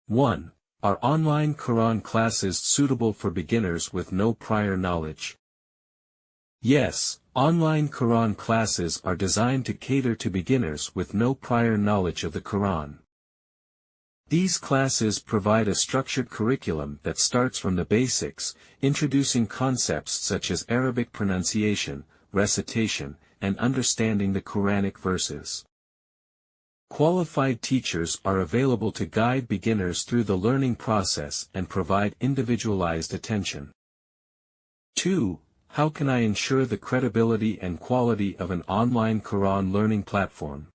1. Are online Quran classes suitable for beginners with no prior knowledge? Yes, online Quran classes are designed to cater to beginners with no prior knowledge of the Quran. These classes provide a structured curriculum that starts from the basics, introducing concepts such as Arabic pronunciation, recitation, and understanding the Quranic verses. Qualified teachers are available to guide beginners through the learning process and provide individualized attention. 2. How can I ensure the credibility and quality of an online Quran learning platform?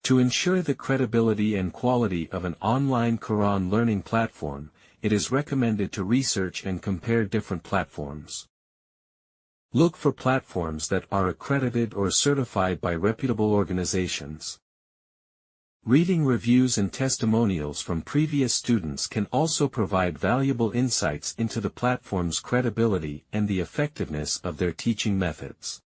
To ensure the credibility and quality of an online Quran learning platform, it is recommended to research and compare different platforms. Look for platforms that are accredited or certified by reputable organizations. Reading reviews and testimonials from previous students can also provide valuable insights into the platform's credibility and the effectiveness of their teaching methods.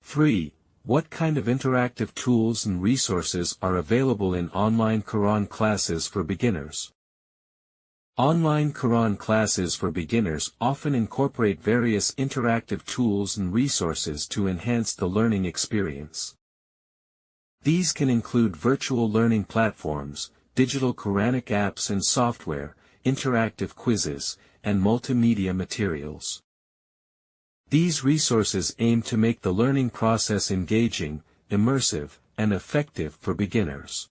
3. What kind of interactive tools and resources are available in online Quran classes for beginners? Online Quran classes for beginners often incorporate various interactive tools and resources to enhance the learning experience. These can include virtual learning platforms, digital Quranic apps and software, interactive quizzes, and multimedia materials. These resources aim to make the learning process engaging, immersive, and effective for beginners.